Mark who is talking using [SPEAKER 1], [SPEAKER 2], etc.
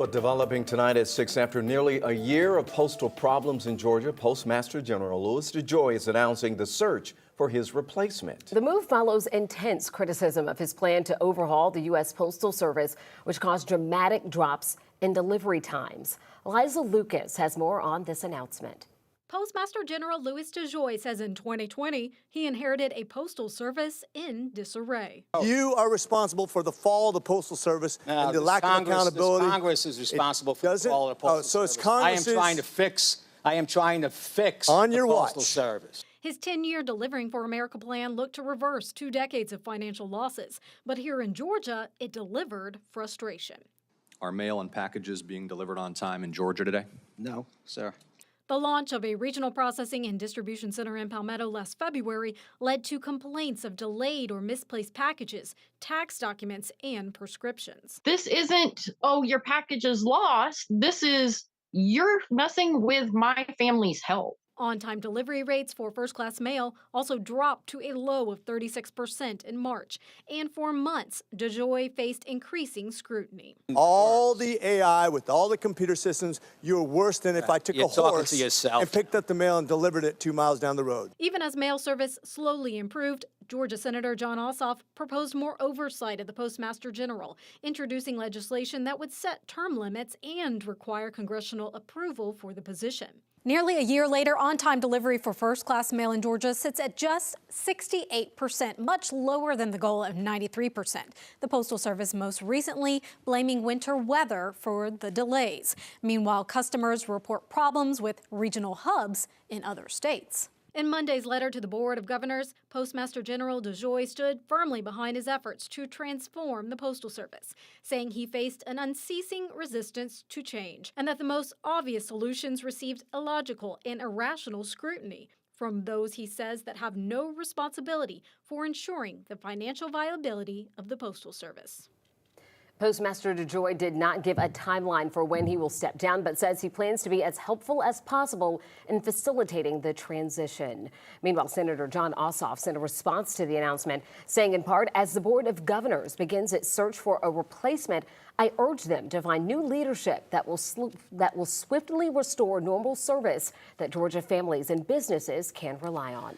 [SPEAKER 1] But developing tonight at 6 after nearly a year of postal problems in Georgia, Postmaster General Louis DeJoy is announcing the search for his replacement.
[SPEAKER 2] The move follows intense criticism of his plan to overhaul the U.S. Postal Service, which caused dramatic drops in delivery times. Liza Lucas has more on this announcement.
[SPEAKER 3] Postmaster General Louis DeJoy says in 2020, he inherited a postal service in disarray.
[SPEAKER 4] You are responsible for the fall of the Postal Service and the lack of accountability.
[SPEAKER 5] Congress is responsible for the fall of the Postal
[SPEAKER 4] so it's
[SPEAKER 5] Service.
[SPEAKER 4] Congress.
[SPEAKER 5] I am trying to fix
[SPEAKER 4] on your
[SPEAKER 5] the Postal
[SPEAKER 4] watch.
[SPEAKER 5] Service.
[SPEAKER 3] His 10-year Delivering for America plan looked to reverse 2 decades of financial losses. But here in Georgia, it delivered frustration.
[SPEAKER 6] Are mail and packages being delivered on time in Georgia today?
[SPEAKER 5] No, sir.
[SPEAKER 3] The launch of a regional processing and distribution center in Palmetto last February led to complaints of delayed or misplaced packages, tax documents, and prescriptions.
[SPEAKER 7] This isn't, oh, your package is lost. This is, you're messing with my family's health.
[SPEAKER 3] On-time delivery rates for first-class mail also dropped to a low of 36% in March. And for months, DeJoy faced increasing scrutiny.
[SPEAKER 4] All the AI with all the computer systems, you're worse than if I took a horse and picked up the mail and delivered it 2 miles down the road.
[SPEAKER 3] Even as mail service slowly improved, Georgia Senator John Ossoff proposed more oversight of the Postmaster General, introducing legislation that would set term limits and require congressional approval for the position. Nearly a year later, on-time delivery for first-class mail in Georgia sits at just 68%, much lower than the goal of 93%. The Postal Service most recently blaming winter weather for the delays. Meanwhile, customers report problems with regional hubs in other states. In Monday's letter to the Board of Governors, Postmaster General DeJoy stood firmly behind his efforts to transform the Postal Service, saying he faced an unceasing resistance to change and that the most obvious solutions received illogical and irrational scrutiny from those he says that have no responsibility for ensuring the financial viability of the Postal Service.
[SPEAKER 2] Postmaster DeJoy did not give a timeline for when he will step down, but says he plans to be as helpful as possible in facilitating the transition. Meanwhile, Senator John Ossoff sent a response to the announcement, saying in part, as the Board of Governors begins its search for a replacement, I urge them to find new leadership that will swiftly restore normal service that Georgia families and businesses can rely on.